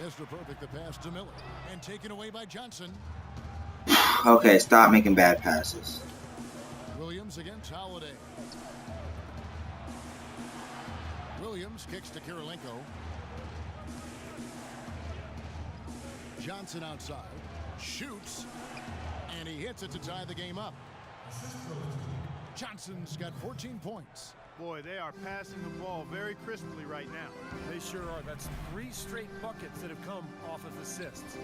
Mr. Perfect, the pass to Miller. And taken away by Johnson. Okay, stop making bad passes. Williams against Holiday. Williams kicks to Kirilenko. Johnson outside. Shoots. And he hits it to tie the game up. Johnson's got 14 points. Boy, they are passing the ball very crisply right now. They sure are. That's 3 straight buckets that have come off of assists.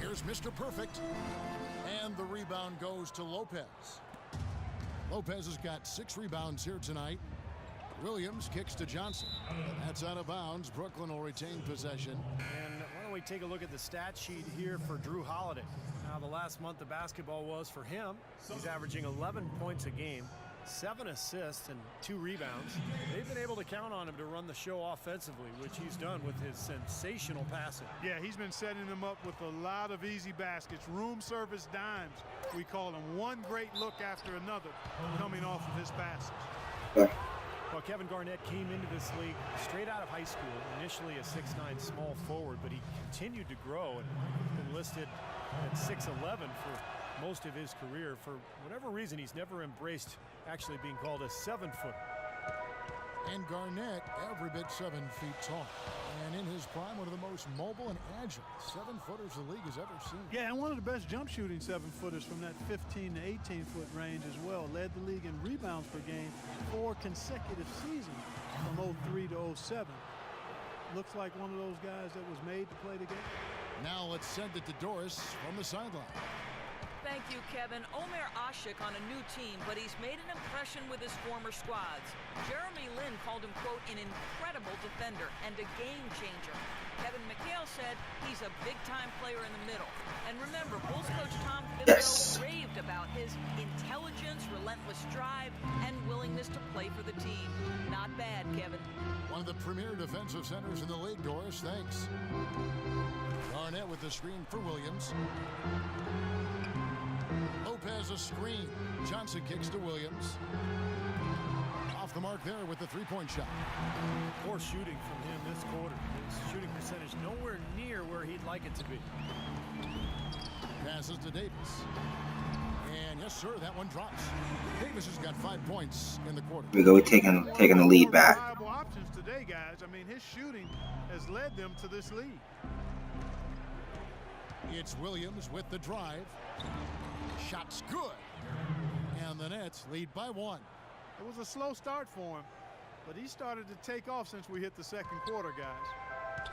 Here's Mr. Perfect. And the rebound goes to Lopez. Lopez has got 6 rebounds here tonight. Williams kicks to Johnson. That's out of bounds. Brooklyn will retain possession. And why don't we take a look at the stat sheet here for Drew Holiday. Now, the last month of basketball was for him. He's averaging 11 points a game, 7 assists, and 2 rebounds. They've been able to count on him to run the show offensively, which he's done with his sensational passing. Yeah, he's been setting them up with a lot of easy baskets, room service dimes. We call them, one great look after another coming off of his passes. Well, Kevin Garnett came into this league straight out of high school, initially a 6'9" small forward, but he continued to grow and been listed at 6'11" for most of his career. For whatever reason, he's never embraced actually being called a 7-footer. And Garnett, every bit 7 feet tall. And in his prime, one of the most mobile and agile 7-footers the league has ever seen. Yeah, and one of the best jump shooting 7-footers from that 15 to 18-foot range as well. Led the league in rebounds per game 4 consecutive seasons from 03 to 07. Looks like one of those guys that was made to play the game. Now let's send it to Doris from the sideline. Thank you, Kevin. Omer Ashik on a new team, but he's made an impression with his former squads. Jeremy Lin called him, quote, an incredible defender and a game changer. Kevin McHale said he's a big-time player in the middle. And remember, Bulls coach Tom Thibodeau raved about his intelligence, relentless drive, and willingness to play for the team. Not bad, Kevin. One of the premier defensive centers in the league, Doris. Thanks. Garnett with the screen for Williams. Lopez a screen. Johnson kicks to Williams. Off the mark there with the 3-point shot. Poor shooting from him this quarter. His shooting percentage nowhere near where he'd like it to be. Passes to Davis. And yes, sir, that one drops. Davis has got 5 points in the quarter. We go taking the lead back. Reliable options today, guys. I mean, his shooting has led them to this lead. It's Williams with the drive. Shot's good. And the Nets lead by 1. It was a slow start for him, but he started to take off since we hit the second quarter, guys.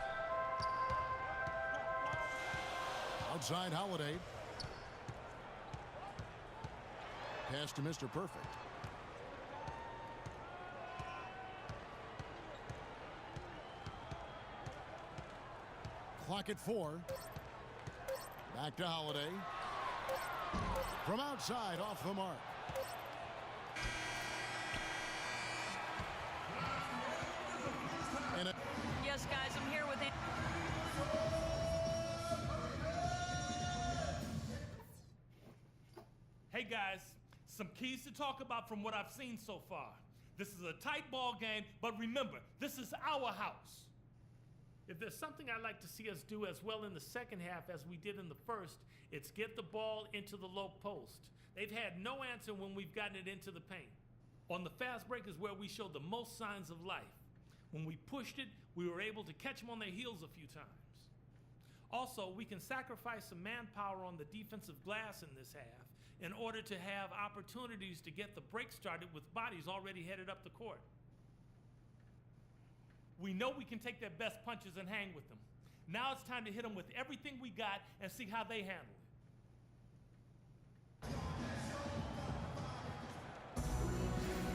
Outside Holiday. Pass to Mr. Perfect. Clock at 4. Back to Holiday. From outside, off the mark. Yes, guys, I'm here with him. Hey, guys, some keys to talk about from what I've seen so far. This is a tight ball game, but remember, this is our house. If there's something I'd like to see us do as well in the second half as we did in the first, it's get the ball into the low post. They've had no answer when we've gotten it into the paint. On the fast break is where we showed the most signs of life. When we pushed it, we were able to catch them on their heels a few times. Also, we can sacrifice some manpower on the defensive glass in this half in order to have opportunities to get the break started with bodies already headed up the court. We know we can take their best punches and hang with them. Now it's time to hit them with everything we got and see how they handle it.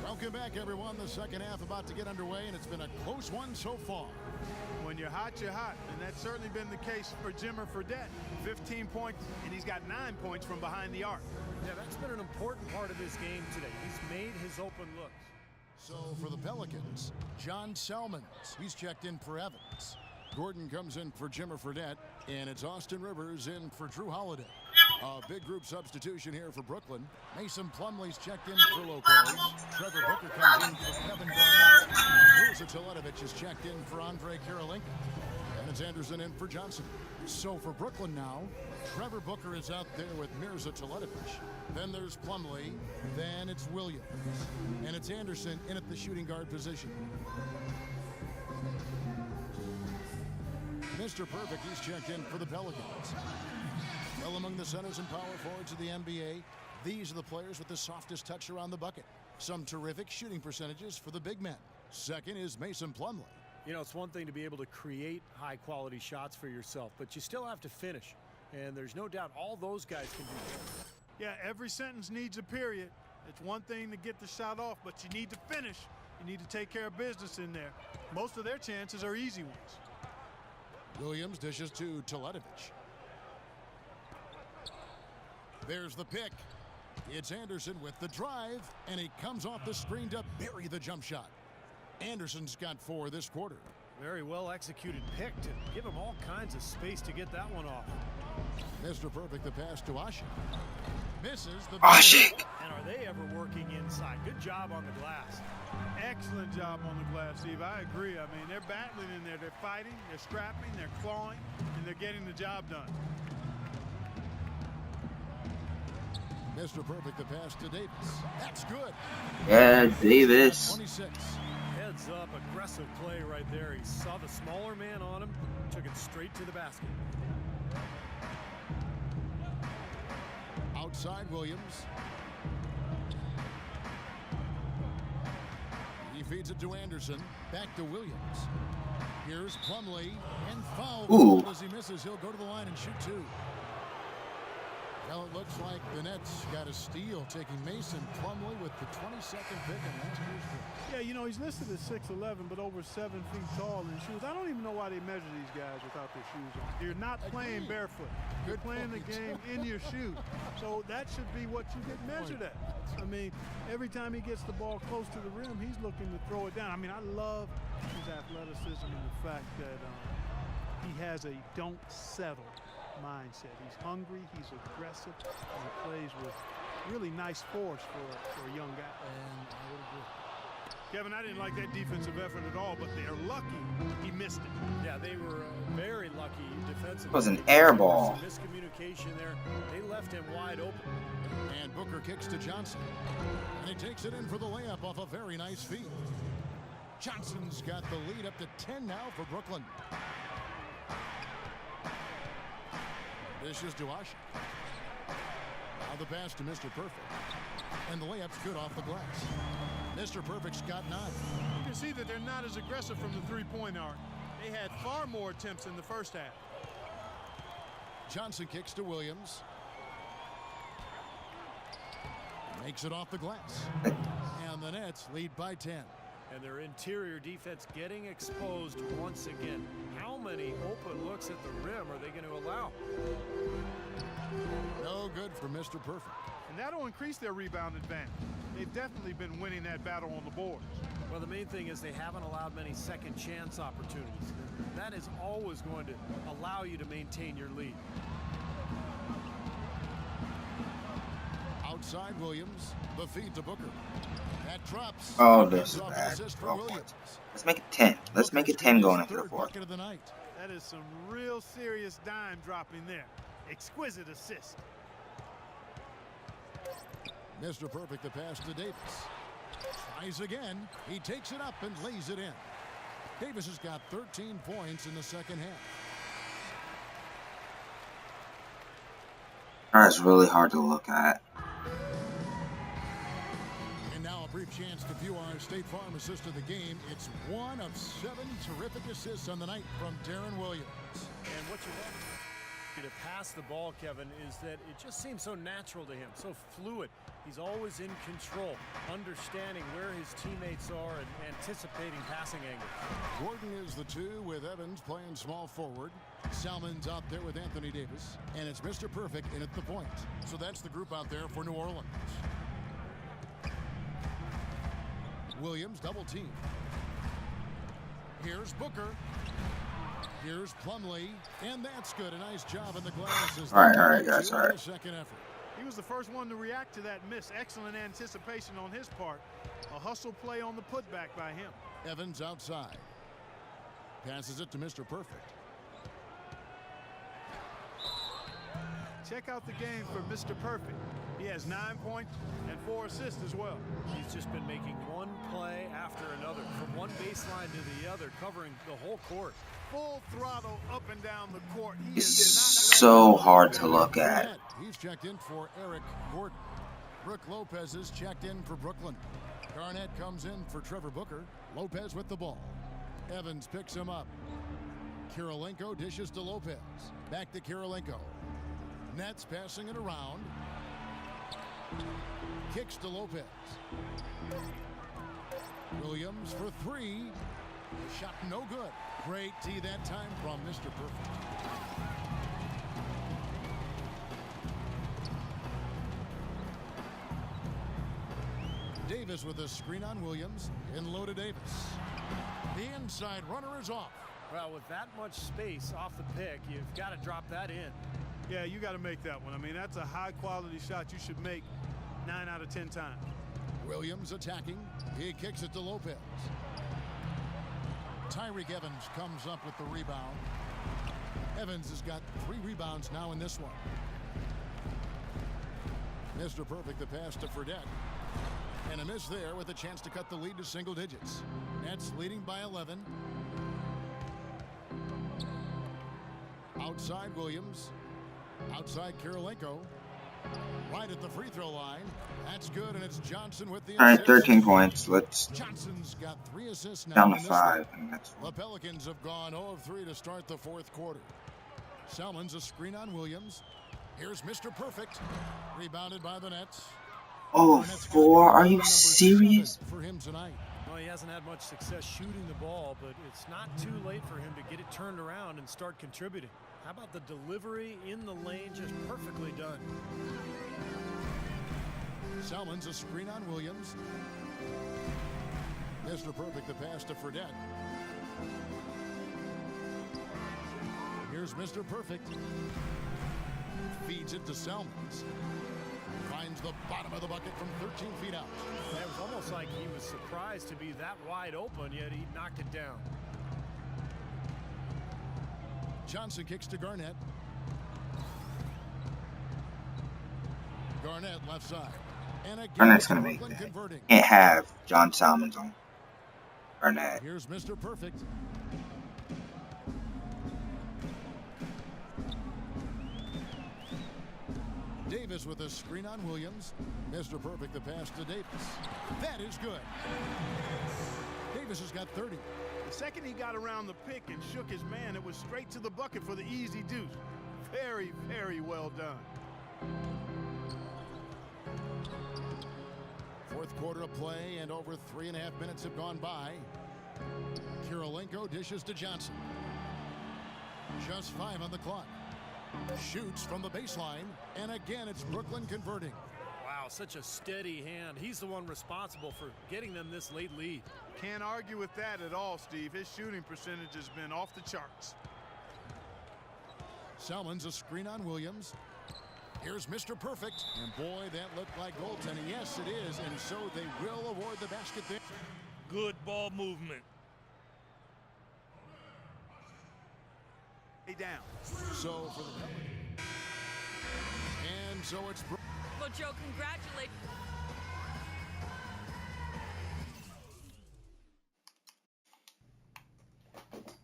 Welcome back, everyone. The second half about to get underway, and it's been a close one so far. When you're hot, you're hot, and that's certainly been the case for Jimmer Fredette. 15 points, and he's got 9 points from behind the arc. Yeah, that's been an important part of his game today. He's made his open looks. So for the Pelicans, John Selmans, he's checked in for Evans. Gordon comes in for Jimmer Fredette, and it's Austin Rivers in for Drew Holiday. A big group substitution here for Brooklyn. Mason Plumlee's checked in for Lopez. Trevor Booker comes in for Kevin Garnett. Here's Teletovic is checked in for Andre Kirilenko. It's Anderson in for Johnson. So for Brooklyn now, Trevor Booker is out there with Mirza Teletovic. Then there's Plumlee. Then it's Williams. And it's Anderson in at the shooting guard position. Mr. Perfect, he's checked in for the Pelicans. Well, among the centers and power forwards of the NBA, these are the players with the softest touch around the bucket. Some terrific shooting percentages for the big men. Second is Mason Plumlee. You know, it's one thing to be able to create high-quality shots for yourself, but you still have to finish. And there's no doubt all those guys can do that. Yeah, every sentence needs a period. It's one thing to get the shot off, but you need to finish. You need to take care of business in there. Most of their chances are easy ones. Williams dishes to Teletovic. There's the pick. It's Anderson with the drive, and he comes off the screen to bury the jump shot. Anderson's got 4 this quarter. Very well executed pick to give him all kinds of space to get that one off. Mr. Perfect, the pass to Ashik. Misses the... Ashik! And are they ever working inside? Good job on the glass. Excellent job on the glass, Steve. I agree. I mean, they're battling in there. They're fighting, they're scrapping, they're clawing, and they're getting the job done. Mr. Perfect, the pass to Davis. That's good. Yeah, Davis. 26. Heads up, aggressive play right there. He saw the smaller man on him, took it straight to the basket. Outside Williams. He feeds it to Anderson. Back to Williams. Here's Plumlee and foul. Ooh. As he misses, he'll go to the line and shoot 2. Well, it looks like the Nets got a steal, taking Mason Plumlee with the 22nd pick in last year's draft. Yeah, you know, he's listed as 6'11", but over 7 feet tall in shoes. I don't even know why they measure these guys without their shoes on. You're not playing barefoot. You're playing the game in your shoes. So that should be what you get measured at. I mean, every time he gets the ball close to the rim, he's looking to throw it down. I mean, I love his athleticism and the fact that he has a don't settle mindset. He's hungry, he's aggressive, and he plays with really nice force for a young guy. And I would agree. Kevin, I didn't like that defensive effort at all, but they're lucky he missed it. Yeah, they were very lucky defensively. It was an air ball. Miscommunication there. They left him wide open. And Booker kicks to Johnson. And he takes it in for the layup off a very nice feed. Johnson's got the lead up to 10 now for Brooklyn. This is to Ashik. Now the pass to Mr. Perfect. And the layup's good off the glass. Mr. Perfect's got 9. You can see that they're not as aggressive from the three-point arc. They had far more attempts in the first half. Johnson kicks to Williams. Makes it off the glass. And the Nets lead by 10. And their interior defense getting exposed once again. How many open looks at the rim are they going to allow? No good for Mr. Perfect. And that'll increase their rebound advantage. They've definitely been winning that battle on the boards. Well, the main thing is they haven't allowed many second chance opportunities. That is always going to allow you to maintain your lead. Outside Williams, the feed to Booker. That drops. Oh, this is Off an bad. assist for 12 Williams. points. Let's make it 10. Let's make it 10 going into the Third fourth. bucket of the night. That is some real serious dime dropping there. Exquisite assist. Mr. Perfect, the pass to Davis. Tries again. He takes it up and lays it in. Davis has got 13 points in the second half. That's really hard to look at. And now a brief chance to view our State Farm assist of the game. It's 1 of 7 terrific assists on the night from Darren Williams. And what you want to pass the ball, Kevin, is that it just seems so natural to him, so fluid. He's always in control, understanding where his teammates are and anticipating passing angles. Gordon is the 2 with Evans playing small forward. Salmon's out there with Anthony Davis. And it's Mr. Perfect in at the point. So that's the group out there for New Orleans. Williams double team. Here's Booker. Here's Plumlee, and that's good. A nice job in the glasses. All right, guys, all right. Second effort. He was the first one to react to that miss. Excellent anticipation on his part. A hustle play on the putback by him. Evans outside. Passes it to Mr. Perfect. Check out the game for Mr. Perfect. He has 9 points and 4 assists as well. He's just been making one play after another, from one baseline to the other, covering the whole court. Full throttle up and down the court. He It's is not so hard to look at. He's checked in for Eric Gordon. Brooke Lopez is checked in for Brooklyn. Garnett comes in for Trevor Booker. Lopez with the ball. Evans picks him up. Kirilenko dishes to Lopez. Back to Kirilenko. Nets passing it around. Kicks to Lopez. Williams for 3. Shot no good. Great tee that time from Mr. Perfect. Davis with a screen on Williams. In low to Davis. The inside runner is off. Well, with that much space off the pick, you've got to drop that in. Yeah, you got to make that one. I mean, that's a high-quality shot you should make 9 out of 10 times. Williams attacking. He kicks it to Lopez. Tyreek Evans comes up with the rebound. Evans has got 3 rebounds now in this one. Mr. Perfect, the pass to Fredette. And a miss there with a chance to cut the lead to single digits. Nets leading by 11. Outside Williams. Outside Kirilenko. Right at the free throw line. That's good, and it's Johnson with the All right, assist. 13 points. Let's Johnson's got 3 assists now. down to in this 5. one. The Pelicans have gone 0 of 3 to start the 4th quarter. Selman's a screen on Williams. Here's Mr. Perfect. Rebounded by the Nets. Oh, 4? Are you serious? For him tonight. Well, he hasn't had much success shooting the ball, but it's not too late for him to get it turned around and start contributing. How about the delivery in the lane? Just perfectly done. Selman's a screen on Williams. Mr. Perfect, the pass to Fredette. Here's Mr. Perfect. Feeds it to Selmans. Finds the bottom of the bucket from 13 feet out. It was almost like he was surprised to be that wide open, yet he knocked it down. Johnson kicks to Garnett. Garnett left side. And again, Garnett's gonna make Brooklyn that. converting. Can't have John Salmons on Garnett. Here's Mr. Perfect. Davis with a screen on Williams. Mr. Perfect, the pass to Davis. That is good. Davis has got 30. The second he got around the pick and shook his man, it was straight to the bucket for the easy deuce. Very, very well done. 4th quarter of play, and over 3.5 minutes have gone by. Kirilenko dishes to Johnson. Just 5 on the clock. Shoots from the baseline, and again it's Brooklyn converting. Wow, such a steady hand. He's the one responsible for getting them this late lead. Can't argue with that at all, Steve. His shooting percentage has been off the charts. Selman's a screen on Williams. Here's Mr. Perfect, and boy, that looked like goaltending. Yes, it is, and so they will award the basket there. Good ball movement. Down. So for the Pelicans. And so it's Well, Joe, congratulations.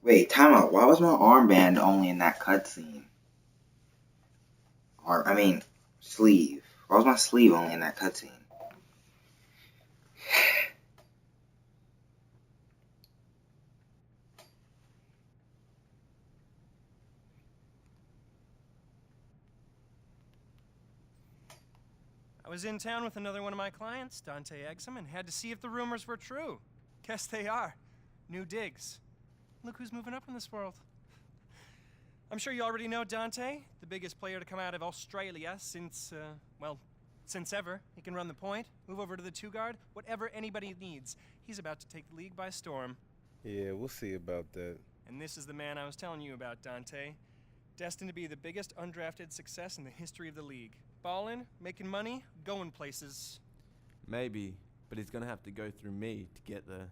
Wait, time out. Why was my armband only in that cutscene? Or, I mean, sleeve. Why was my sleeve only in that cutscene? I was in town with another one of my clients, Dante Exum, and had to see if the rumors were true. Guess they are. New digs. Look who's moving up in this world. I'm sure you already know Dante, the biggest player to come out of Australia since, since ever. He can run the point, move over to the 2-guard, whatever anybody needs. He's about to take the league by storm. Yeah, we'll see about that. And this is the man I was telling you about, Dante. Destined to be the biggest undrafted success in the history of the league. Ballin', making money, going places. Maybe, but he's gonna have to go through me to get there.